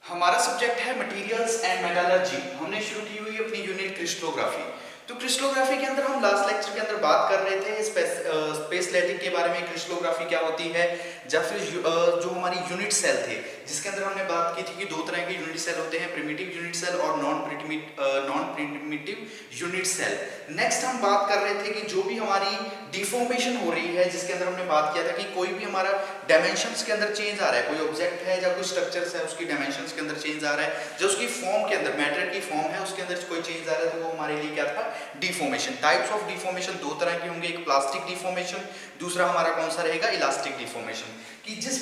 हमारा सब्जेक्ट है materials and metallurgy. हमने शुरू की हुई अपनी यूनिट क्रिस्टलोग्राफी। तो क्रिस्टलोग्राफी के अंदर हम लास्ट लेक्चर के अंदर बात कर रहे थे स्पेस लाइटिंग के बारे में, क्रिस्टलोग्राफी क्या होती है, या फिर जो हमारी यूनिट सेल थे जिसके अंदर हमने बात की थी कि दो तरह के यूनिट सेल होते हैं, प्रिमिटिव यूनिट सेल और non primitive unit cell. Next हम बात कर रहे थे कि जो भी हमारी डिफॉर्मेशन हो रही है, जिसके अंदर हमने बात किया था कि कोई भी हमारा डायमेंशंस के अंदर चेंज आ रहा है, कोई ऑब्जेक्ट है या कोई स्ट्रक्चर्स है उसकी डायमेंशंस के अंदर चेंज आ रहा है, जो उसकी फॉर्म के अंदर मैटर की फॉर्म है उसके अंदर कोई चेंज आ रहा है, तो वो हमारे लिए क्या था, डिफॉर्मेशन। टाइप्स ऑफ डिफॉर्मेशन दो तरह के होंगे, एक प्लास्टिक डिफॉर्मेशन, दूसरा हमारा कौन सा रहेगा, इलास्टिक डिफॉर्मेशन। कि जिस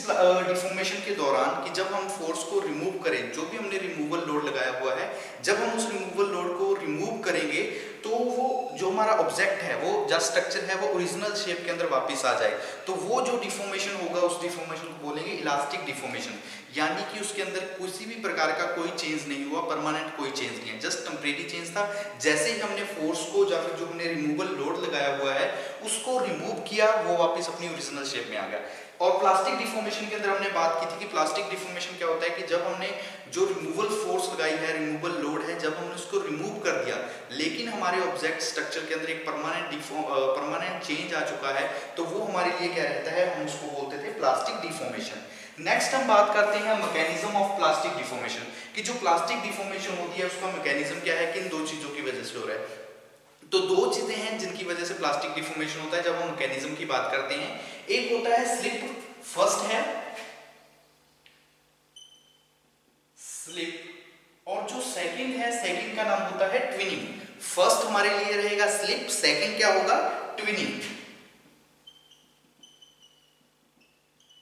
डिफॉर्मेशन के दौरान कि जब हम फोर्स को रिमूव करें, जो भी हमने रिमूवल लोड लगाया हुआ है, जब हम उस रिमूवल लोड को रिमूव करेंगे तो वो जो हमारा ऑब्जेक्ट है, वो जो स्ट्रक्चर है, वो ओरिजिनल शेप के अंदर वापस आ जाए, तो वो जो डिफॉर्मेशन होगा उस डिफॉर्मेशन को बोलेंगे इलास्टिक डिफॉर्मेशन। यानी कि उसके अंदर किसी भी प्रकार का कोई चेंज नहीं हुआ, परमानेंट कोई चेंज नहीं है, जस्ट टेम्परेरी चेंज था। जैसे ही हमने फोर्स को या फिर जो हमने रिमूवल लोड लगाया हुआ है उसको रिमूव किया, वो वापस अपनी ओरिजिनल शेप में आ गया। और प्लास्टिक डिफॉर्मेशन के अंदर हमने बात की थी कि प्लास्टिक डिफॉर्मेशन क्या होता है कि जब हमने जो रिमूवल फोर्स लगाई है, रिमूवल लोड है, जब हमने उसको रिमूव कर दिया लेकिन हमारे ऑब्जेक्ट स्ट्रक्चर के अंदर एक परमानेंट चेंज आ चुका है, तो वो हमारे लिए क्या रहता है, हम उसको बोलते थे प्लास्टिक डिफॉर्मेशन। नेक्स्ट हम बात करते हैं मैकेनिज्म ऑफ प्लास्टिक डिफॉर्मेशन, कि जो प्लास्टिक डिफॉर्मेशन होती है उसका मैकेनिज्म क्या है, किन दो चीजों की वजह से हो रहा है। तो दो चीजें हैं जिनकी वजह से प्लास्टिक डिफॉर्मेशन होता है जब हम मैकेनिज्म की बात करते हैं। एक होता है स्लिप, फर्स्ट है स्लिप, और जो सेकंड है, सेकंड का नाम होता है ट्विनिंग। फर्स्ट हमारे लिए रहेगा स्लिप, सेकंड क्या होगा, ट्विनिंग।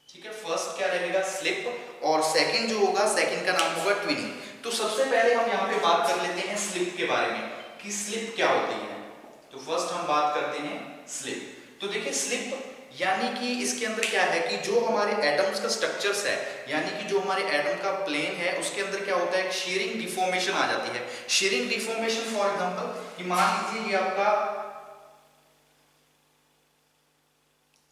ठीक है, फर्स्ट क्या रहेगा, स्लिप, और सेकंड जो होगा, सेकंड का नाम होगा ट्विनिंग। तो सबसे पहले हम यहां पे बात कर लेते हैं स्लिप के बारे में कि स्लिप क्या होती है। तो फर्स्ट हम बात करते हैं स्लिप। तो देखिए स्लिप यानी कि इसके अंदर क्या है कि जो हमारे एटम्स का स्ट्रक्चर्स है, यानी कि जो हमारे एटम का प्लेन है उसके अंदर क्या होता है, एक शेयरिंग डिफॉर्मेशन आ जाती है। शेयरिंग डिफॉर्मेशन फॉर एग्जांपल कि मान लीजिए ये आपका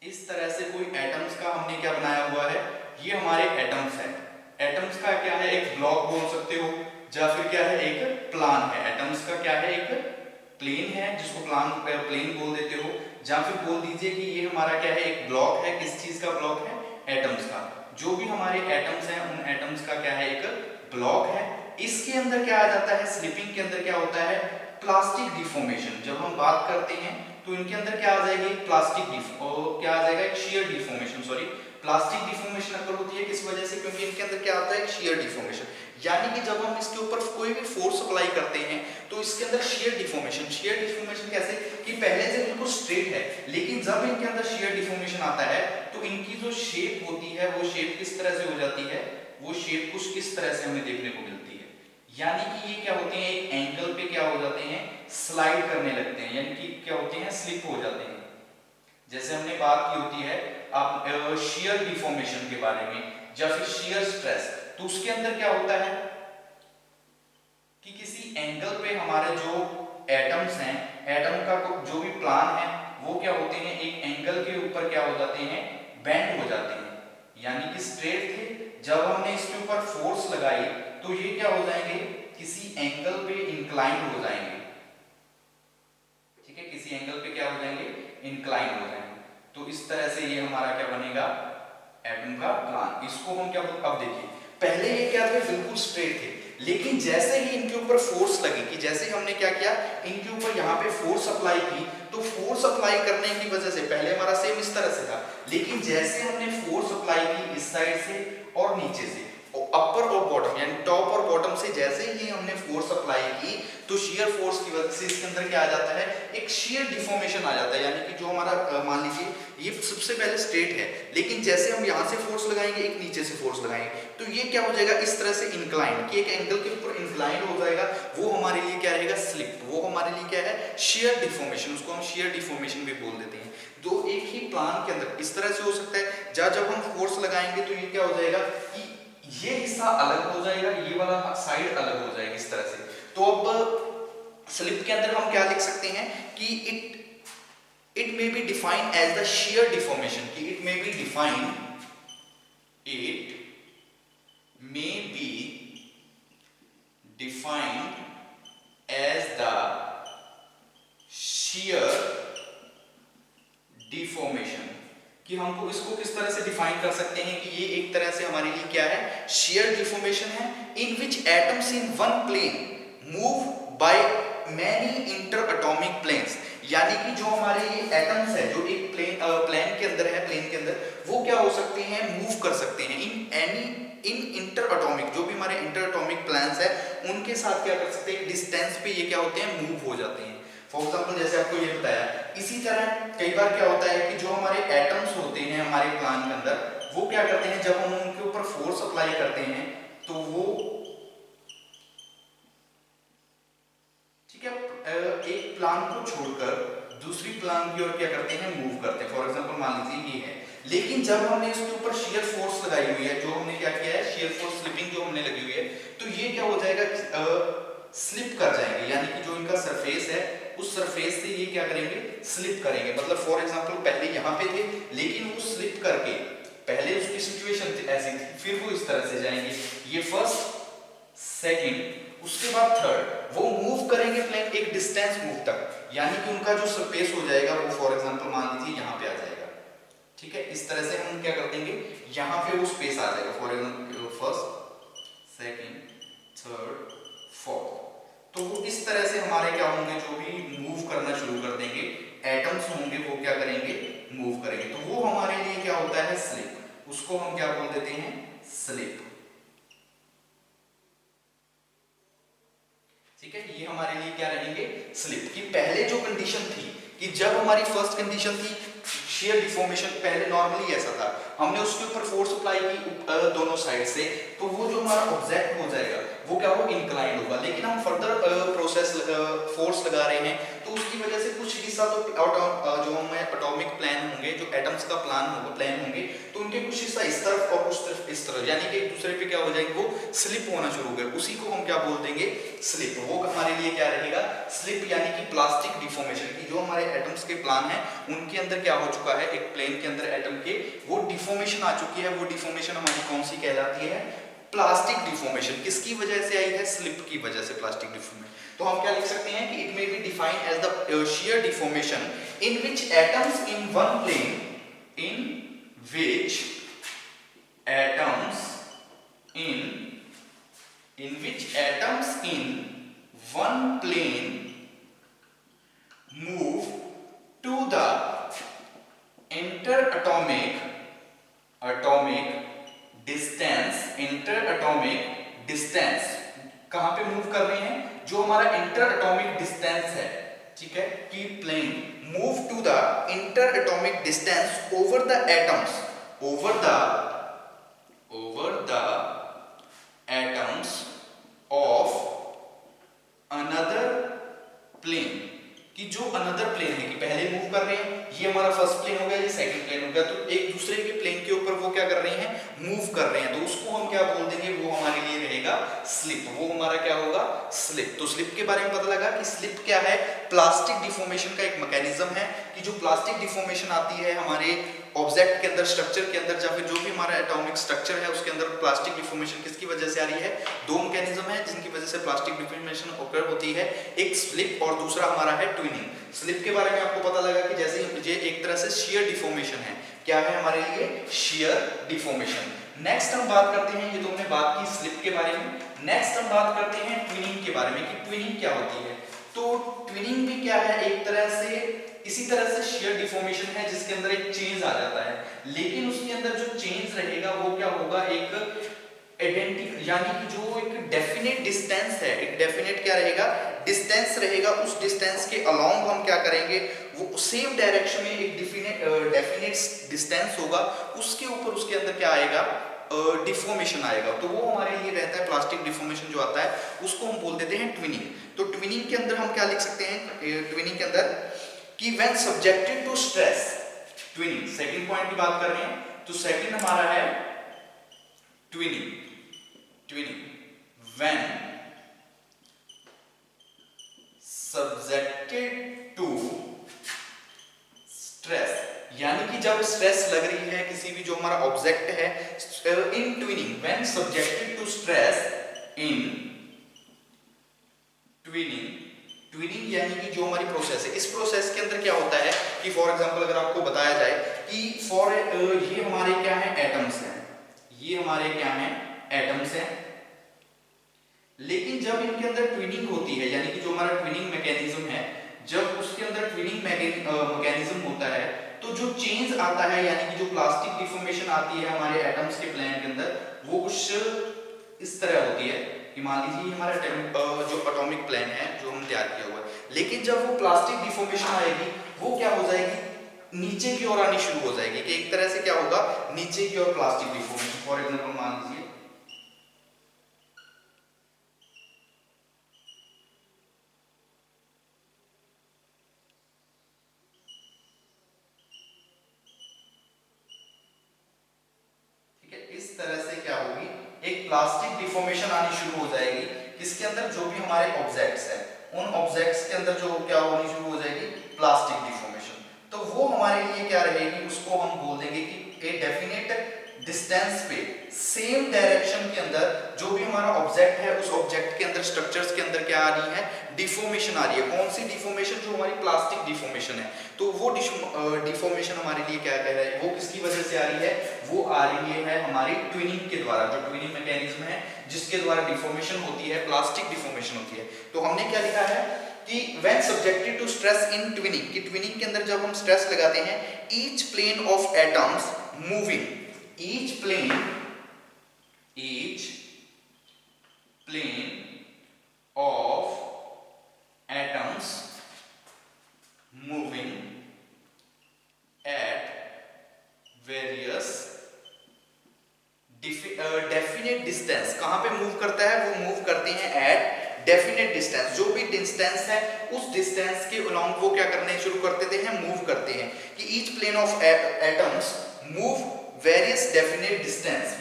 इस तरह से कोई एटम्स का हमने क्या बनाया हुआ है, ये हमारे एटम्स है। एटम्स का क्या है, एक ब्लॉक बोल सकते हो, या फिर क्या है, एक प्लान है। एटम्स का क्या है, एक प्लेन है जिसको प्लेन बोल देते हो, या फिर बोल दीजिए कि ये हमारा क्या है, एक ब्लॉक है। किस चीज का ब्लॉक है, एटम्स का। जो भी हमारे एटम्स हैं उन एटम्स का क्या है, एक ब्लॉक है। इसके अंदर क्या आ जाता है, स्लिपिंग के अंदर क्या होता है, प्लास्टिक डिफॉर्मेशन। जब हम बात करते हैं तो इनके अंदर क्या आ जाएगी, क्या आ जाएगा, एक share deformation. Sorry, plastic deformation अगर होती है किस वजह से, क्योंकि इनके अंदर क्या आता है, एक शेयर डिफॉर्मेशन। यानी कि जब हम इसके ऊपर कोई भी फोर्स अप्लाई करते हैं तो इसके अंदर शेयर डिफॉर्मेशन। शेयर डिफॉर्मेशन कैसे कि पहले से बिल्कुल स्ट्रेट है, लेकिन जब इनके अंदर शेयर डिफॉर्मेशन आता है तो इनकी जो शेप होती है वो शेप किस तरह से हो जाती है, वो शेप कुछ इस तरह से हमें देखने को मिलती है। यानी कि ये क्या होते हैं, एक एंगल पे क्या हो जाते हैं, स्लाइड करने लगते हैं, यानी कि क्या होते हैं, स्लिप हो जाते हैं। जैसे हमने बात की होती है आप शेयर डिफॉर्मेशन के बारे में या फिर शेयर स्ट्रेस, तो उसके अंदर क्या होता है कि किसी एंगल पे हमारे जो एटम्स हैं, एटम का जो भी प्लान है वो क्या होते हैं, एक एंगल के ऊपर क्या हो जाते हैं, बेंड हो जाते हैं। यानी कि स्ट्रेट थे, जब हमने इसके ऊपर फोर्स लगाई तो ये क्या हो जाएंगे, किसी एंगल पे इंक्लाइन हो जाएंगे। ठीक है, किसी एंगल पे क्या हो जाएंगे, इंक्लाइन हो जाएंगे। तो इस तरह से ये हमारा क्या बनेगा, एटम का प्लान। इसको हम क्या, अब देखिए पहले ये क्या थे, बिल्कुल स्ट्रेट थे, लेकिन जैसे ही इनके ऊपर फोर्स लगी, कि जैसे हमने क्या किया, इनके ऊपर यहाँ पे फोर्स अप्लाई की, तो फोर्स अप्लाई करने की वजह से पहले हमारा सेम इस तरह से था, लेकिन जैसे हमने फोर्स अप्लाई की इस साइड से और नीचे से, अपर और बॉटम यानी टॉप और बॉटम से जैसे ही हमने फोर्स अप्लाई की, तो शियर फोर्स की वजह से इसके अंदर क्या आ जाता है, एक शियर डिफॉर्मेशन आ जाता है। यानी कि जो हमारा मान लीजिए ये सबसे पहले स्ट्रेट है, लेकिन जैसे हम यहाँ से फोर्स लगाएंगे, एक नीचे से फोर्स लगाएंगे, तो ये क्या हो जाएगा, इस तरह से इंक्लाइन, कि एक एंगल के ऊपर इंक्लाइन हो जाएगा। वो हमारे लिए क्या रहेगा, स्लिप। वो हमारे लिए क्या है, शेयर डिफॉर्मेशन, उसको हम शेयर डिफॉर्मेशन भी बोल देते हैं। दो एक ही प्लान के अंदर इस तरह से हो सकता है, जब हम फोर्स लगाएंगे तो ये क्या हो जाएगा कि ये हिस्सा अलग हो जाएगा, ये वाला साइड अलग हो जाएगी इस तरह से। तो अब स्लिप के अंदर हम क्या लिख सकते हैं कि it may be defined as the shear deformation, कि इट मे बी डिफाइंड कि हमको इसको किस तरह से डिफाइन कर सकते हैं कि ये एक तरह से हमारे लिए क्या है, शेयर डिफॉर्मेशन है, in which atoms in one plane move by many interatomic planes. यानी कि जो हमारे ये एटम्स है जो एक प्लेन के अंदर है, प्लेन के अंदर वो क्या हो सकते हैं, मूव कर सकते हैं इन इंटर एटॉमिक, जो भी हमारे इंटर एटॉमिक प्लेन्स है उनके साथ क्या कर सकते हैं, डिस्टेंस पे ये क्या होते हैं, मूव हो जाते हैं। फॉर एग्जाम्पल जैसे आपको ये बताया, इसी तरह कई बार क्या होता है कि जो हमारे एटम्स होते हैं हमारे प्लान के अंदर वो क्या करते हैं, जब हम उनके ऊपर फोर्स अप्लाई करते हैं तो वो ठीक है एक प्लान को छोड़कर दूसरी प्लान की ओर क्या करते हैं, मूव करते हैं। फॉर एग्जाम्पल मान लीजिए ये है, लेकिन जब हमने इसके ऊपर शेयर फोर्स लगाई हुई है, जो हमने क्या किया है, शेयर फोर्स स्लिपिंग जो हमने लगी हुई है, तो ये क्या हो जाएगा, स्लिप कर जाएंगे। यानी कि जो इनका सरफेस है उस सरफेस से ये क्या करेंगे, स्लिप करेंगे। मतलब फॉर एग्जांपल पहले यहाँ पे थे लेकिन वो स्लिप करके, पहले उसकी सिचुएशन ऐसी थी, फिर वो इस तरह से जाएंगे, ये फर्स्ट सेकंड उसके बाद थर्ड, वो मूव करेंगे प्लेन एक डिस्टेंस मूव तक, यानी कि उनका जो सरफेस हो जाएगा वो फॉर एग्जांपल मान लीजिए यहाँ पे आ जाएगा। ठीक है, इस तरह से हम क्या कर देंगे, यहाँ पे वो स्पेस आ जाएगा, for example first second third fourth. तो वो इस तरह से हमारे क्या होंगे, जो भी मूव करना शुरू कर देंगे एटम्स होंगे वो क्या करेंगे, मूव करेंगे। तो वो हमारे लिए क्या होता है, स्लिप, उसको हम क्या बोल देते हैं, स्लिप। ठीक है, ये हमारे लिए क्या रहेंगे, स्लिप। की पहले जो कंडीशन थी कि जब हमारी फर्स्ट कंडीशन थी शेयर डिफॉर्मेशन, पहले नॉर्मली ऐसा था, हमने उसके ऊपर फोर्स अप्लाई की दोनों साइड से, तो वो जो हमारा ऑब्जेक्ट हो जाएगा वो क्या हो, इंक्लाइंड होगा। लेकिन हम फर्दर प्रोसेस फोर्स लगा रहे हैं तो उसकी वजह से कुछ हिस्सा तो जो हमें एटॉमिक प्लान होंगे, जो एटम्स का प्लान होंगे, तो उनके कुछ हिस्सा इस तरफ और कुछ तरफ इस तरफ, यानी कि एक दूसरे पे क्या हो जाएंगे, वो स्लिप होना शुरू हो गए, उसी को हम क्या बोल देंगे, स्लिप। वो हमारे लिए क्या रहेगा, स्लिप, यानी कि प्लास्टिक डिफॉर्मेशन की जो हमारे एटम्स के प्लान है उनके अंदर क्या हो चुका है, एक प्लेन के अंदर एटम के वो डिफॉर्मेशन आ चुकी है। वो डिफॉर्मेशन हमारी कौन सी कहलाती है, प्लास्टिक डिफॉर्मेशन। किसकी वजह से आई है, स्लिप की वजह से प्लास्टिक डिफॉर्मेशन। तो हम क्या लिख सकते हैं कि it may be defined as the shear deformation in which atoms in one plane, in which atoms in which atoms in one plane move to the interatomic distance। कहां पे मूव कर रहे हैं, जो हमारा इंटरएटॉमिक डिस्टेंस है, ठीक है, कि plane move to the interatomic distance over the atoms, over the atoms of another plane। कि जो अनदर प्लेन है, कि पहले मूव कर रहे हैं, ये हमारा फर्स्ट प्लेन हो गया, ये सेकंड प्लेन हो गया, तो एक दूसरे के प्लेन के ऊपर वो क्या कर रहे हैं, मूव कर रहे हैं, तो उसको हम क्या बोल देंगे, वो हमारे लिए रहेगा स्लिप। वो हमारा क्या होगा, स्लिप। तो स्लिप के बारे में पता लगा कि स्लिप क्या है, प्लास्टिक डिफॉर्मेशन का एक मैकेनिज्म है, कि जो प्लास्टिक डिफॉर्मेशन आती है हमारे ऑब्जेक्ट के अंदर, स्ट्रक्चर के अंदर, या फिर जो भी हमारा एटॉमिक स्ट्रक्चर है उसके अंदर प्लास्टिक डिफॉर्मेशन किसकी वजह से आ रही है, दो मैकेनिज्म है जिनकी वजह से प्लास्टिक डिफॉर्मेशन ऑकर होती है, एक स्लिप और दूसरा हमारा है ट्विनिंग। स्लिप के बारे में आपको पता लगा कि जैसे ये एक तरह से शेयर डिफॉर्मेशन है, क्या है हमारे लिए, शेयर डिफॉर्मेशन। नेक्स्ट हम बात करते हैं, ये तो हमने बात की स्लिप के बारे में, नेक्स्ट हम बात करते हैं ट्विनिंग के बारे में कि ट्विनिंग क्या होती है। तो ट्विनिंग भी क्या है, एक तरह से इसी तरह से शेयर डिफॉर्मेशन है जिसके अंदर एक चेंज आ जाता है, लेकिन उसके अंदर जो चेंज रहेगा वो क्या होगा, एक आइडेंटिटी, यानी कि जो एक डेफिनेट डिस्टेंस है, एक डेफिनेट क्या रहेगा, डिस्टेंस रहेगा, उस डिस्टेंस के अलोंग हम क्या करेंगे, वो सेम डायरेक्शन में एक डेफिनेट डिस्टेंस होगा, उसके ऊपर उसके अंदर क्या आएगा, डिफॉर्मेशन आएगा। तो वो हमारे लिए रहता है प्लास्टिक डिफॉर्मेशन जो आता है उसको हम बोल देते हैं ट्विनिंग। तो ट्विनिंग के अंदर हम क्या लिख सकते हैं, ट्विनिंग के अंदर कि when subjected to stress, twinning second point की बात कर रहे हैं, तो सेकंड हमारा है twinning when subjected to stress, यानी कि जब स्ट्रेस लग रही है किसी भी जो हमारा ऑब्जेक्ट है, in twinning when subjected to stress in twinning यानी कि जो हमारी प्रोसेस है, इस प्रोसेस के अंदर क्या होता है कि फॉर एग्जांपल अगर आपको बताया जाए कि ये हमारे क्या है, एटम्स हैं, ये हमारे क्या हैं, एटम्स हैं। लेकिन जब इनके अंदर ट्विनिंग होती है, यानी कि जो हमारा ट्विनिंग मैकेनिज्म है, जब उसके अंदर ट्विनिंग मैकेनिज्म होता है तो जो चेंज आता है, यानी कि जो प्लास्टिक डिफॉर्मेशन आती है हमारे एटम्स के प्लेन के अंदर, वो कुछ इस तरह होती है कि मान लीजिए हमारा जो एटॉमिक प्लेन है जो हम तैयार किया हुआ है, लेकिन जब वो प्लास्टिक डिफॉर्मेशन आएगी वो क्या हो जाएगी, नीचे की ओर आनी शुरू हो जाएगी, कि एक तरह से क्या होगा, नीचे की ओर प्लास्टिक डिफॉर्मेशन। फॉर एग्जांपल मान लीजिए इस तरह से क्या होगी, एक प्लास्टिक डिफॉर्मेशन आनी शुरू हो जाएगी, किसके अंदर, जो भी हमारे ऑब्जेक्ट्स हैं उन ऑब्जेक्ट्स के अंदर जो क्या होनी शुरू हो जाएगी, प्लास्टिक डिफॉर्मेशन। तो वो हमारे लिए क्या रहेगी, उसको हम बोल देंगे कि ए डेफिनेट डिस्टेंस पे सेम डायरेक्शन के अंदर जो भी हमारा ऑब्जेक्ट है उस ऑब्जेक्ट के अंदर स्ट्रक्चर्स के अंदर क्या आ रही है, डिफॉर्मेशन आ रही है। कौन सी डिफॉर्मेशन, जो हमारी प्लास्टिक डिफॉर्मेशन है। तो वो डिफॉर्मेशन हमारे लिए क्या कह रहा है, वो किसकी वजह से आ रही है, वो आ रही है हमारी ट्विनिंग के द्वारा, जो ट्विनिंग मैकेनिज्म है जिसके द्वारा डिफॉर्मेशन होती है, प्लास्टिक डिफॉर्मेशन होती है। तो हमने क्या लिखा है कि when subjected to stress in twinning, कि ट्विनिंग के अंदर जब हम स्ट्रेस लगाते हैं, each plane of atoms moving, each plane of atoms moving at various definite distance, कहां पे मूव करता है, वो मूव करते हैं एट डेफिनेट डिस्टेंस, जो भी डिस्टेंस है उस डिस्टेंस के अलोंग वो क्या करने शुरू कर देते हैं, मूव करते हैं। कि each plane of atoms move various definite distance,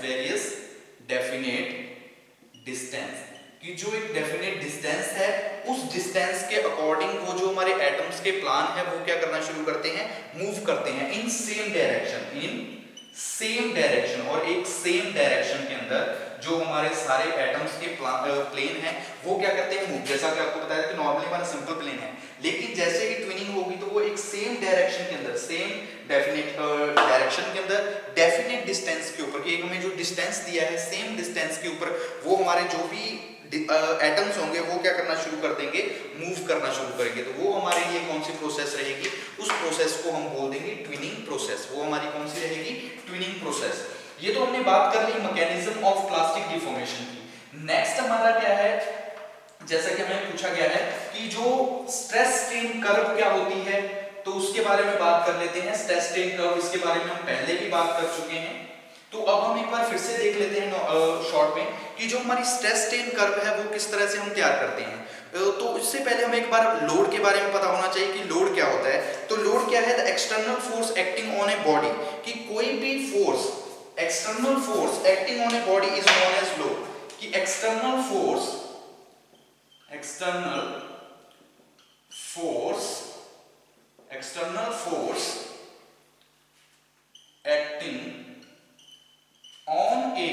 कि जो एक डेफिनेट डिस्टेंस है उस डिस्टेंस के अकॉर्डिंग वो जो हमारे एटम्स के प्लान है वो क्या करना शुरू करते हैं, मूव करते हैं इन सेम डायरेक्शन, और एक सेम डायरेक्शन के अंदर जो हमारे सारे एटम्स के प्लेन हैं वो क्या करते हैं, मूव। जैसा कि आपको बताया कि नॉर्मली हमारा सिंपल प्लेन है, लेकिन जैसे ही ट्विनिंग होगी तो वो एक सेम डायरेक्शन के अंदर, सेम डेफिनेट डायरेक्शन के अंदर डेफिनेट डिस्टेंस के ऊपर, कि एक हमें जो डिस्टेंस दिया है सेम डिस्टेंस के ऊपर वो हमारे जो भी एटम्स होंगे वो क्या करना शुरू कर देंगे, मूव करना शुरू करेंगे। तो वो हमारे लिए कौन सी प्रोसेस रहेगी, उस प्रोसेस को हम बोल देंगे ट्विनिंग प्रोसेस। वो हमारी कौन सी रहेगी, ट्विनिंग प्रोसेस। ये तो हमने बात कर ली मैकेनिज्म ऑफ प्लास्टिक डिफॉर्मेशन की। नेक्स्ट हमारा क्या है, जैसा कि हमें पूछा गया है कि जो स्ट्रेस स्ट्रेन कर्व क्या होती है, तो उसके बारे में बात कर लेते हैं। स्ट्रेस स्ट्रेन कर्व, इसके बारे में हम पहले भी बात कर चुके हैं, तो अब हम एक बार फिर से देख लेते हैं शॉर्ट में कि जो हमारी स्ट्रेस स्ट्रेन कर्व है वो किस तरह से हम तैयार करते हैं। तो इससे पहले हमें एक बार लोड के बारे में पता होना चाहिए कि लोड क्या होता है। तो लोड क्या है, the external force acting on a body, कि कोई भी force, external force acting on a body is known as load. कि external force acting on a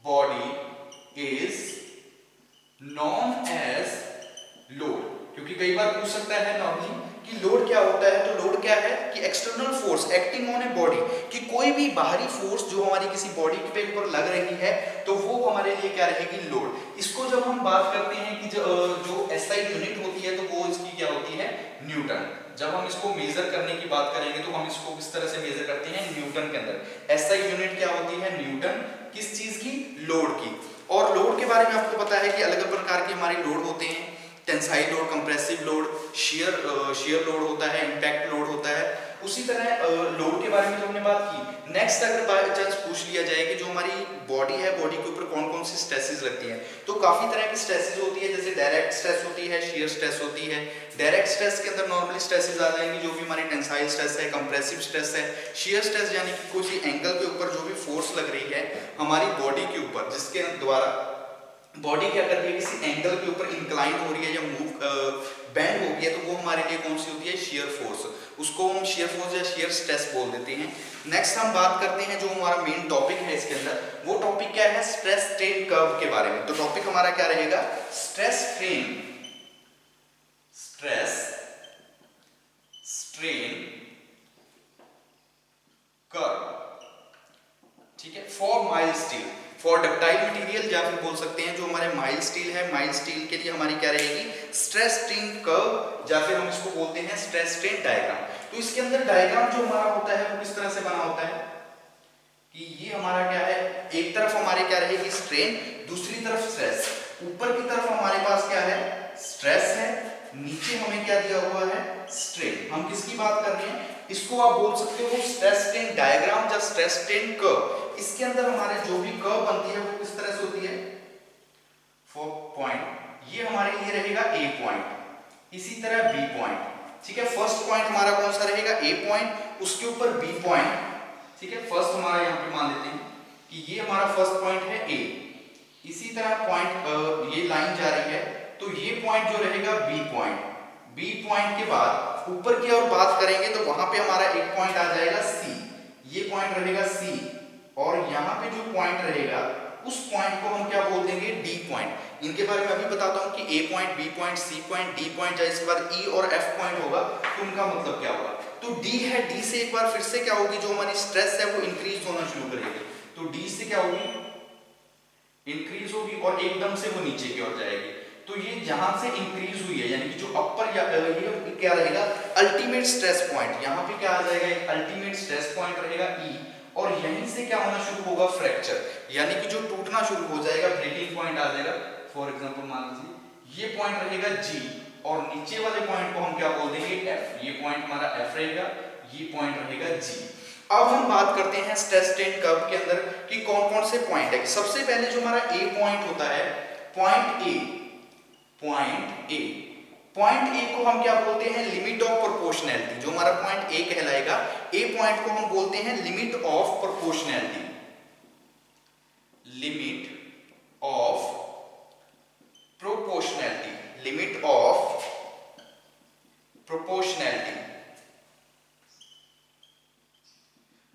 body is known as load। क्योंकि कई बार पूछ सकता है नॉर्मली कि लोड क्या होता है, तो लोड क्या है कि external force acting on a body, कि कोई भी बाहरी फोर्स जो हमारी किसी बॉडी के ऊपर लग रही है तो वो हमारे लिए क्या रहेगी, लोड। इसको जब हम बात करते हैं कि जो एसआई यूनिट होती है तो वो इसकी क्या होती है, न्यूटन। जब हम इसको मेजर करने की बात करेंगे तो हम इसको किस तरह से मेजर करते हैं, न्यूटन के अंदर। एसआई यूनिट क्या होती है, न्यूटन। किस चीज की, लोड की। और लोड के बारे में आपको पता है कि अलग अलग प्रकार के हमारे लोड होते हैं, tensile load, compressive load, shear load होता है, इंपैक्ट लोड होता है। उसी तरह लोड के बारे में तो हमने बात की। नेक्स्ट अगर बाय चांस पूछ लिया जाए कि जो हमारी बॉडी है, बॉडी के ऊपर कौन कौन सी स्ट्रेसेस लगती हैं, तो काफी तरह की स्ट्रेसेस होती है। जैसे डायरेक्ट स्ट्रेस होती है, शियर स्ट्रेस होती है। डायरेक्ट स्ट्रेस के अंदर नॉर्मली स्ट्रेसेस आ जाएंगी जो भी हमारी टेंसाइल स्ट्रेस है, कंप्रेसिव स्ट्रेस है। शियर स्ट्रेस यानी कि किसी एंगल के ऊपर जो भी फोर्स लग रही है हमारी बॉडी के ऊपर, जिसके द्वारा बॉडी क्या कर रही है, किसी एंगल के ऊपर इंक्लाइन हो रही है या मूव बैंड हो गई है, तो वो हमारे लिए कौन सी होती है, शियर फोर्स। उसको हम शियर फोर्स या शियर स्ट्रेस बोल देते हैं। नेक्स्ट हम बात करते हैं जो हमारा मेन टॉपिक है इसके अंदर, वो टॉपिक क्या है, स्ट्रेस स्ट्रेन कर्व के बारे में। तो टॉपिक हमारा क्या रहेगा, स्ट्रेस स्ट्रेन कर्व, ठीक है, for mild steel, for ductile material, या फिर बोल सकते हैं जो हमारे माइल्ड स्टील है, माइल्ड स्टील के लिए हमारी क्या रहेगी, स्ट्रेस स्ट्रेन कर्व, या फिर हम इसको बोलते हैं स्ट्रेस स्ट्रेन डायग्राम। तो इसके अंदर डायग्राम जो हमारा होता है वो किस तरह से बना होता है कि ये हमारा क्या है, एक तरफ हमारे क्या रहेगी स्ट्रेन, दूसरी तरफ स्ट्रेस, ऊपर की तरफ हमारे पास क्या है स्ट्रेस है, नीचे हमें क्या दिया हुआ है स्ट्रेन। हम किसकी बात कर रहे हैं, इसको आप बोल सकते हो स्ट्रेस स्ट्रेन डायग्राम या स्ट्रेस स्ट्रेन कर्व। इसके अंदर हमारे जो भी कर्व बनती है वो किस तरह से होती है, 4 पॉइंट, ये हमारे लिए रहेगा ए पॉइंट, इसी तरह बी पॉइंट, ठीक है। फर्स्ट पॉइंट हमारा कौन सा रहेगा ए पॉइंट, उसके ऊपर बी पॉइंट, ठीक है। फर्स्ट हमारा यहाँ पे मान लेते हैं कि ये हमारा फर्स्ट पॉइंट है ए, इसी तरह पॉइंट ये लाइन जा रही है तो ये पॉइंट जो रहेगा बी पॉइंट, बी पॉइंट के बाद ऊपर की ओर बात करेंगे तो वहां पे हमारा एक पॉइंट आ जाएगा सी, ये पॉइंट रहेगा सी, और यहाँ पे जो पॉइंट रहेगा उस पॉइंट को हम क्या बोल देंगे डी पॉइंट। इनके बारे में अभी बताता हूँ कि A point, B point, C point, D point, या इसके बाद ई और एफ पॉइंट होगा तो उनका मतलब क्या होगा। तो डी है, डी से एक बार फिर से क्या होगी, जो हमारी स्ट्रेस है वो इंक्रीज होना शुरू करेगी, तो डी से क्या होगी इंक्रीज होगी और एकदम से वो नीचे की ओर जाएगी। तो ये जहां से इंक्रीज हुई है यानी कि जो अपर या ये क्या रहेगा अल्टीमेट स्ट्रेस पॉइंट, यहाँ पे क्या आ जाएगा एक अल्टीमेट स्ट्रेस पॉइंट रहेगा ई, और यहीं से क्या होना शुरू होगा फ्रैक्चर, यानी कि जो टूटना शुरू हो जाएगा, ब्रेकिंग पॉइंट आ जाएगा। फॉर एग्जांपल मान लीजिए ये पॉइंट रहेगा जी और नीचे वाले पॉइंट को हम क्या बोल देंगे एफ, ये पॉइंट हमारा एफ रहेगा, ये पॉइंट रहेगा जी। अब हम बात करते हैं स्ट्रेस स्ट्रेन कर्व के अंदर कि कौन कौन से पॉइंट है। सबसे पहले जो हमारा ए पॉइंट होता है, point A, point A, point A को हम क्या बोलते हैं लिमिट ऑफ प्रोपोर्शनैलिटी, जो हमारा पॉइंट ए कहलाएगा, ए पॉइंट को हम बोलते हैं limit of proportionality, limit of proportionality, limit of proportionality.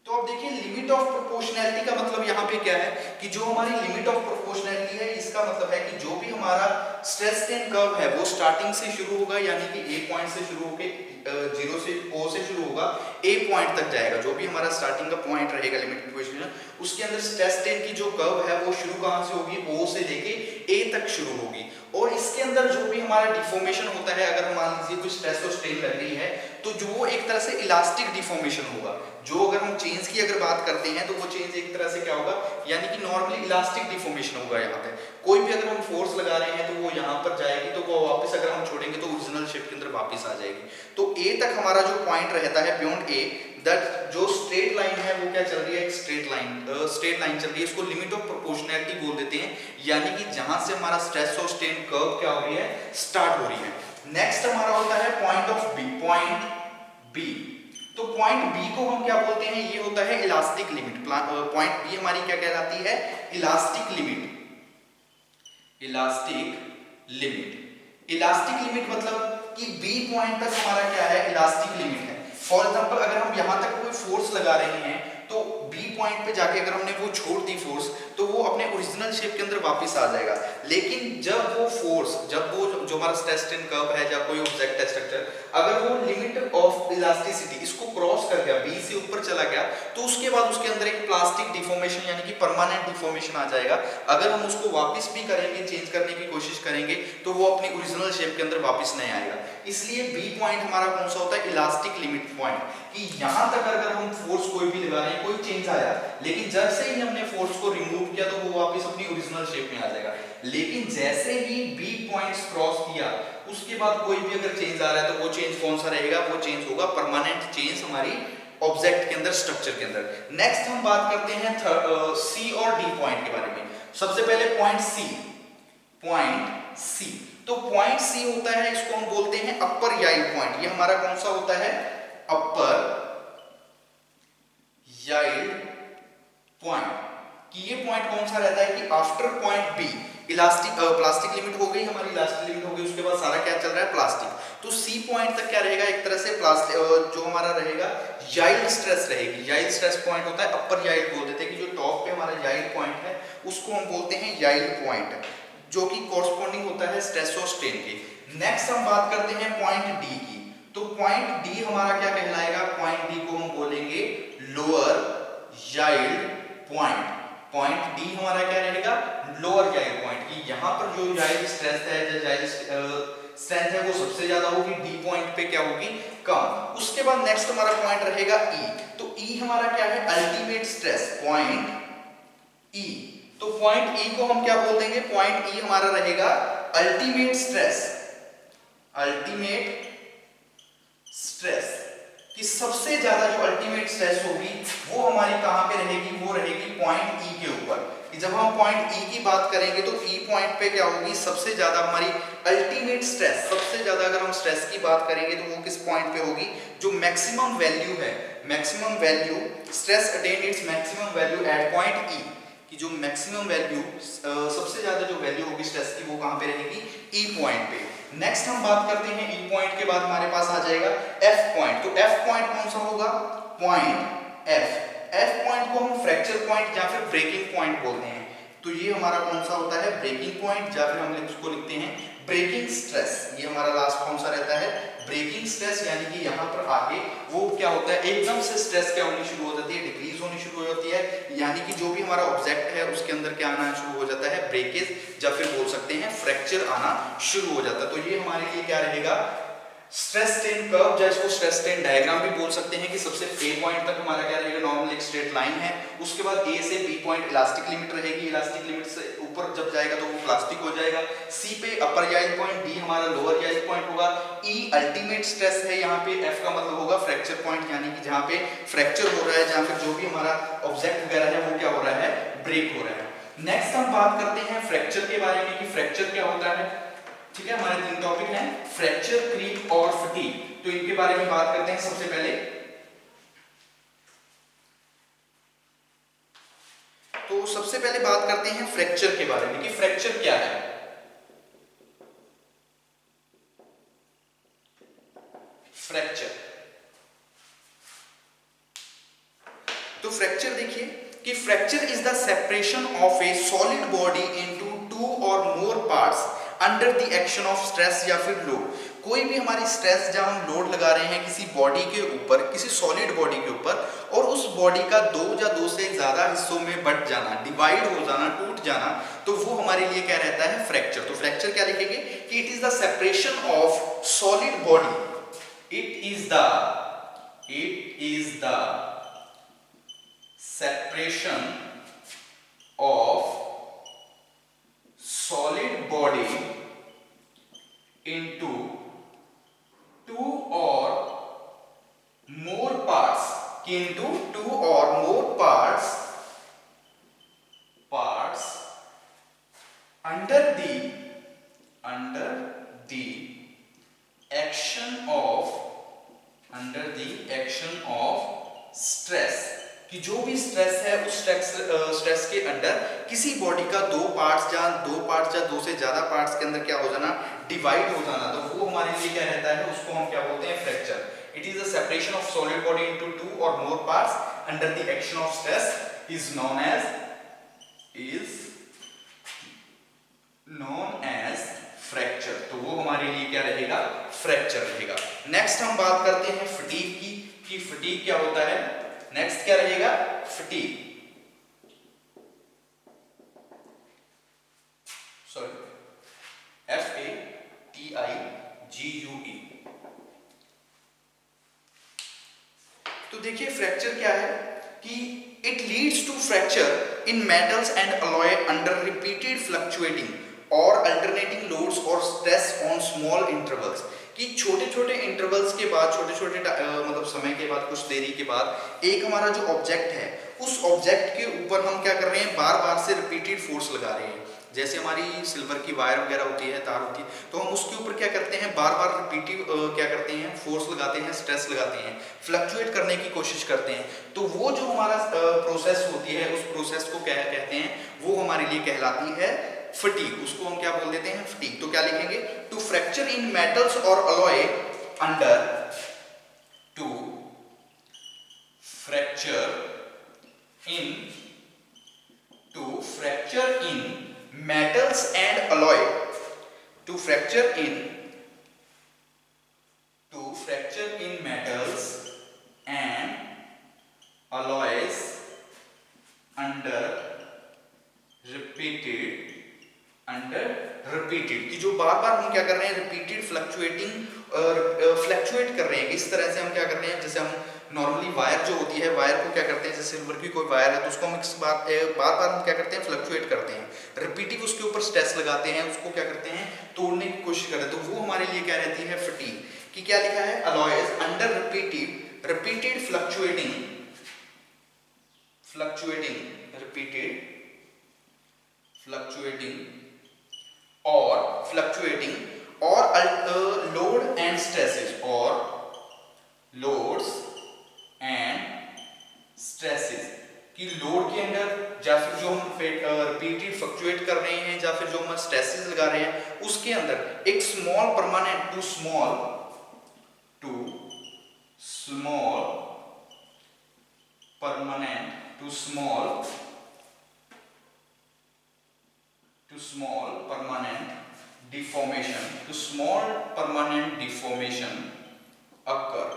तो अब देखिए लिमिट ऑफ प्रोपोर्शनैलिटी का मतलब यहाँ पे क्या है कि जो हमारी लिमिट ऑफ प्रोपोर्शनैलिटी है इसका मतलब है कि जो भी हमारा स्ट्रेस स्ट्रेन कर्व है वो स्टार्टिंग से शुरू होगा, यानी कि ए पॉइंट से शुरू होकर जीरो से ओ से शुरू होगा ए पॉइंट तक जाएगा, जो भी हमारा स्टार्टिंग का पॉइंट रहेगा लिमिट प्रोपोर्शनल, उसके अंदर स्ट्रेस स्ट्रेन की जो कर्व है वो शुरू कहां से होगी, ओ से लेके ए तक शुरू होगी। और इसके अंदर जो भी हमारा डिफॉर्मेशन होता है, अगर मान लीजिए कुछ स्ट्रेस और स्ट्रेन लग रही है तो जो वो एक तरह से इलास्टिक डिफॉर्मेशन होगा, जो अगर हम चेंज की अगर बात करते हैं तो वो चेंज एक तरह से क्या होगा, यानी कि नॉर्मली इलास्टिक डिफॉर्मेशन होगा। यहाँ पे कोई भी अगर हम फोर्स लगा रहे हैं तो वो यहाँ पर जाएगी तो वो वापस अगर हम छोड़ेंगे तो ओरिजिनल शेप के अंदर वापस आ जाएगी। तो ए तक हमारा जो पॉइंट रहता है बियॉन्ड ए, दैट जो स्ट्रेट लाइन है वो क्या चल रही है, एक स्ट्रेट लाइन चल रही है, इसको लिमिट ऑफ प्रोपोर्शनैलिटी बोल देते हैं, यानी कि जहां से हमारा स्ट्रेस और स्ट्रेन कर्व क्या हो रही है स्टार्ट हो रही है। नेक्स्ट हमारा होता है point of B, point B. तो पॉइंट बी को हम क्या बोलते हैं, ये होता है इलास्टिक लिमिट। पॉइंट बी हमारी क्या कहलाती है, elastic limit, elastic limit. Elastic limit मतलब कि बी पॉइंट तक हमारा क्या है इलास्टिक लिमिट है। फॉर एग्जांपल अगर हम यहां तक कोई फोर्स लगा रहे हैं तो बी पॉइंट पे जाके अगर हमने वो छोड़ दी फोर्स तो वो अपने ओरिजिनल शेप के अंदर वापस आ जाएगा। लेकिन जब वो फोर्स, जब वो जो हमारा स्ट्रेस स्ट्रेन कर्व है या कोई ऑब्जेक्ट है स्ट्रक्चर, अगर वो लिमिट ऑफ इलास्टिसिटी इसको क्रॉस कर गया, बी से ऊपर चला गया, तो उसके बाद उसके अंदर एक प्लास्टिक डिफॉर्मेशन यानी कि परमानेंट डिफॉर्मेशन आ जाएगा। अगर हम उसको वापस भी करेंगे, चेंज करने की कोशिश करेंगे तो वो अपनी ओरिजिनल शेप के अंदर वापस नहीं आएगा। इसलिए बी पॉइंट हमारा कौन सा होता है, इलास्टिक लिमिट पॉइंट, कि यहां तक अगर हम फोर्स कोई भी लगा रहे हैं, कोई चेंज आया, लेकिन जैसे ही हमने फोर्स को रिमूव किया तो वो वापस अपनी ओरिजिनल शेप में आ जाएगा। लेकिन जैसे ही बी पॉइंट्स क्रॉस किया उसके बाद कोई भी अगर चेंज आ रहा है तो वो चेंज कौन सा रहेगा, वो चेंज होगा परमानेंट चेंज हमारी ऑब्जेक्ट के अंदर, स्ट्रक्चर के अंदर। नेक्स्ट हम बात करते हैं सी और डी पॉइंट के बारे में। सबसे पहले पॉइंट सी, पॉइंट सी। तो पॉइंट सी होता है, इसको हम बोलते हैं अपर याइल्ड पॉइंट। ये हमारा कौन सा होता है, अपर याइल्ड पॉइंट। कि ये पॉइंट कौन सा रहता है कि after point B plastic limit हो गई हमारी, इलास्टिक लिमिट हो गई, उसके बाद सारा क्या चल रहा है प्लास्टिक। तो सी पॉइंट तक क्या रहेगा, एक तरह से प्लास्टिक जो हमारा रहेगा याइल्ड स्ट्रेस रहेगी। याइल्ड स्ट्रेस पॉइंट होता है, अपर याइल्ड बोल देते हैं कि जो टॉप पे हमारा याइल्ड पॉइंट है उसको हम बोलते हैं याइल्ड पॉइंट, जो कि कॉरस्पॉन्डिंग होता है स्ट्रेस और स्ट्रेन के। नेक्स्ट हम बात करते हैं पॉइंट डी की। तो पॉइंट डी हमारा क्या कहलाएगा, पॉइंट डी को हम बोलेंगे लोअर याइल्ड पॉइंट। पॉइंट डी हमारा क्या रहेगा, लोअर याइल्ड पॉइंट, कि यहां पर जो याइल्ड स्ट्रेंथ है, जो याइल्ड स्ट्रेंथ है वो सबसे ज्यादा होगी, डी पॉइंट पे क्या होगी, कम। उसके बाद नेक्स्ट हमारा पॉइंट रहेगा ई। तो ई हमारा क्या है, अल्टीमेट स्ट्रेस, पॉइंट ई। तो पॉइंट ई को हम क्या बोल देंगे, पॉइंट ई हमारा रहेगा अल्टीमेट स्ट्रेस। अल्टीमेट स्ट्रेस कि सबसे ज्यादा जो अल्टीमेट स्ट्रेस होगी वो हमारी कहां पे रहेगी, वो रहेगी पॉइंट ई के ऊपर। कि जब हम पॉइंट ई की बात करेंगे तो ई पॉइंट पे क्या होगी, सबसे ज्यादा हमारी अल्टीमेट स्ट्रेस, सबसे ज्यादा अगर हम स्ट्रेस की बात करेंगे तो वो किस पॉइंट पे होगी, जो मैक्सिमम वैल्यू है, maximum value stress attain its maximum value at point E. कि जो मैक्सिमम वैल्यू सबसे ज्यादा जो वैल्यू होगी स्ट्रेस की वो कहां पे रहेगी, ई पॉइंट पे। नेक्स्ट हम बात करते हैं ई पॉइंट के बाद हमारे पास आ जाएगा एफ पॉइंट। तो एफ पॉइंट कौन सा होगा, पॉइंट एफ। एफ पॉइंट को हम फ्रैक्चर पॉइंट या फिर ब्रेकिंग पॉइंट बोलते हैं। तो ये हमारा कौन सा होता है, ब्रेकिंग पॉइंट, या फिर हम इसको लिखते हैं ब्रेकिंग स्ट्रेस। ये हमारा लास्ट कौन सा रहता है, ब्रेकिंग स्ट्रेस। यानी कि यहाँ पर आके वो क्या होता है, एकदम से स्ट्रेस क्या होनी शुरू हो जाती है, डिक्रीज होनी शुरू हो जाती है। यानी कि जो भी हमारा ऑब्जेक्ट है उसके अंदर क्या आना शुरू हो जाता है, ब्रेकेज, या फिर बोल सकते हैं फ्रैक्चर आना शुरू हो जाता है। तो ये हमारे लिए क्या रहेगा, स्ट्रेस स्ट्रेन कर्व, या इसको स्ट्रेस स्ट्रेन डायग्राम भी बोल सकते हैं। कि सबसे ए पॉइंट तक हमारा क्या रहेगा, नॉर्मल एक स्ट्रेट लाइन है। उसके बाद ए से बी पॉइंट इलास्टिक लिमिट रहेगी, इलास्टिक लिमिट से ऊपर जब जाएगा तो वो प्लास्टिक हो जाएगा। सी पे अपर याइल्ड पॉइंट, डी हमारा लोअर याइल्ड पॉइंट होगा। ई अल्टीमेट स्ट्रेस है यहाँ पे, एफ का मतलब होगा फ्रैक्चर पॉइंट, यानी कि जहाँ पे फ्रैक्चर हो रहा है, जहाँ पे जो भी हमारा ऑब्जेक्ट वगैरह है वो क्या हो रहा है, ब्रेक हो रहा है। नेक्स्ट हम बात करते हैं फ्रैक्चर के बारे में कि फ्रैक्चर क्या होता है। ठीक है, हमारे तीन टॉपिक हैं, फ्रैक्चर, क्रीप और फटीग। तो इनके बारे में बात करते हैं। सबसे पहले बात करते हैं फ्रैक्चर के बारे में कि फ्रैक्चर क्या है। फ्रैक्चर, तो फ्रैक्चर देखिए कि fracture is the separation of a solid body into two or more parts under the action of stress या फिर लोड। कोई भी हमारी स्ट्रेस जब हम लोड लगा रहे हैं किसी बॉडी के ऊपर, किसी सॉलिड बॉडी के ऊपर, और उस बॉडी का दो या दो से ज्यादा हिस्सों में बंट जाना, डिवाइड हो जाना, टूट जाना, तो वो हमारे लिए क्या रहता है, फ्रैक्चर। तो फ्रैक्चर क्या लिखेंगे कि it is the separation of solid body, it is the separation of solid body into two or more parts, into two or more parts under the action of stress। कि जो भी stress है उस stress के under किसी body का दो parts या दो से ज्यादा पार्ट्स के अंदर क्या हो जाना, डिवाइड हो जाना, तो वो हमारे लिए क्या रहता है, उसको हम क्या बोलते हैं, fracture. It is the separation of solid body into two or more parts under the action of stress is known as fracture. तो वो हमारे लिए क्या रहेगा, फ्रैक्चर रहेगा। नेक्स्ट हम बात करते हैं फटीग की कि फटीग क्या होता है। नेक्स्ट क्या रहेगा, फटीग, FATIGUE। तो देखिए फ्रैक्चर क्या है कि it leads to fracture in metals and alloy under repeated fluctuating और अल्टरनेटिंग लोड्स और स्ट्रेस ऑन स्मॉल इंटरवल्स। कि छोटे छोटे इंटरवल्स के बाद, छोटे छोटे मतलब समय के बाद, कुछ देरी के बाद एक हमारा जो ऑब्जेक्ट है उस ऑब्जेक्ट के ऊपर हम क्या कर रहे हैं, बार बार से रिपीटेड फोर्स लगा रहे हैं। जैसे हमारी सिल्वर की वायर वगैरह होती है, तार होती है, तो हम उसके ऊपर क्या करते हैं, बार बार रिपीटिव क्या करते हैं, फोर्स लगाते हैं, स्ट्रेस लगाते हैं, फ्लक्चुएट करने की कोशिश करते हैं। तो वो जो हमारा प्रोसेस होती है, उस प्रोसेस को क्या कहते हैं, वो हमारे लिए कहलाती है फटीग। उसको हम क्या बोल देते हैं, फटीग। तो क्या लिखेंगे, टू फ्रैक्चर इन मेटल्स और alloy under, to fracture in metals and alloy, to fracture under repeated, कि जो बार बार हम क्या कर रहे हैं, रिपीटेड फ्लक्चुएट कर रहे हैं। इस तरह से हम क्या कर रहे हैं, जैसे हम नॉर्मली वायर जो होती है, वायर को क्या करते हैं, जैसे सिल्वर की कोई वायर है तो उसको हम बार बार हम क्या करते हैं, फ्लक्चुएट करते हैं, रिपीटिव उसके ऊपर स्ट्रेस लगाते हैं, उसको क्या करते हैं, तोड़ने की कोशिश करते हैं। तो वो हमारे लिए क्या रहती है, फटीग। कि क्या लिखा है, अलॉयज अंडर रिपीटेड फ्लक्चुएटिंग और लोड एंड स्ट्रेसेस, और लोड्स एंड स्ट्रेसेस, कि लोड के अंदर या फिर जो हम रिपीटेड फ्लक्चुएट कर रहे हैं या फिर जो हम स्ट्रेसेस लगा रहे हैं उसके अंदर एक small permanent to small permanent deformation occur।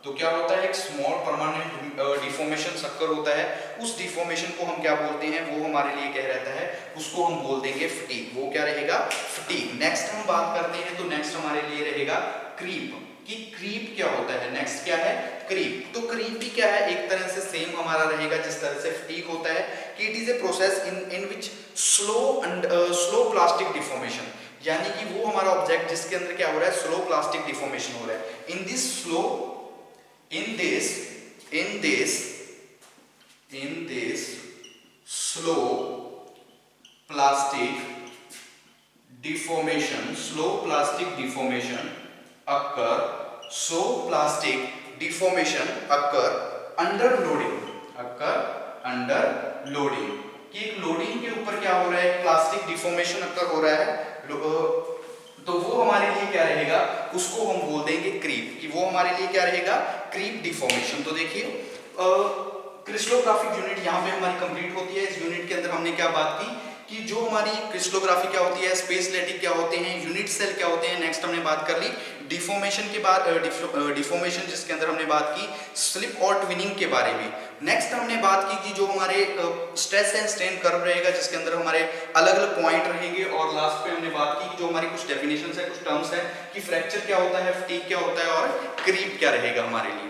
तो क्या होता है, एक स्मॉल परमानेंट डिफॉर्मेशन अक्कर होता है। उस डिफॉर्मेशन को हम क्या बोलते हैं, वो हमारे लिए क्या रहता है, उसको हम बोल देंगे फटीग। वो क्या रहेगा, फटीग। नेक्स्ट हम बात करते हैं, तो नेक्स्ट हमारे लिए रहेगा क्रीप। कि क्रीप क्या होता है, नेक्स्ट क्या है, क्रीप। तो क्रीप भी क्या है, एक तरह से सेम हमारा रहेगा जिस तरह से फटीग होता है, कि it is a process in which slow plastic deformation, यानी कि वो हमारा ऑब्जेक्ट जिसके अंदर क्या हो रहा है, स्लो प्लास्टिक डिफॉर्मेशन हो रहा है। In this slow plastic deformation occur under loading। कि एक लोडिंग के ऊपर क्या हो रहा है, प्लास्टिक डिफॉर्मेशन अक्कर हो रहा है, तो वो हमारे लिए क्या रहेगा, उसको हम बोल देंगे क्रीप। कि वो हमारे लिए क्या रहेगा, क्रीप डिफॉर्मेशन। तो देखिए क्रिस्टलोग्राफिक यूनिट यहाँ पे हमारी कंप्लीट होती है। इस यूनिट के अंदर हमने क्या बात की कि जो हमारी क्रिस्टलोग्राफी क्या होती है, स्पेस लेटिक क्या होते हैं, यूनिट सेल क्या होते हैं। नेक्स्ट हमने बात कर ली डिफॉर्मेशन के बाद, डिफॉर्मेशन जिसके अंदर हमने बात की स्लिप और ट्विनिंग के बारे में। नेक्स्ट हमने बात की कि जो हमारे स्ट्रेस एंड स्ट्रेन कर्व रहेगा जिसके अंदर हमारे अलग अलग पॉइंट रहेंगे। और लास्ट पे हमने बात की कि जो हमारी कुछ डेफिनेशंस है, कुछ टर्म्स है, कि फ्रैक्चर क्या होता है, फटीग क्या होता है और क्रीप क्या रहेगा हमारे लिए।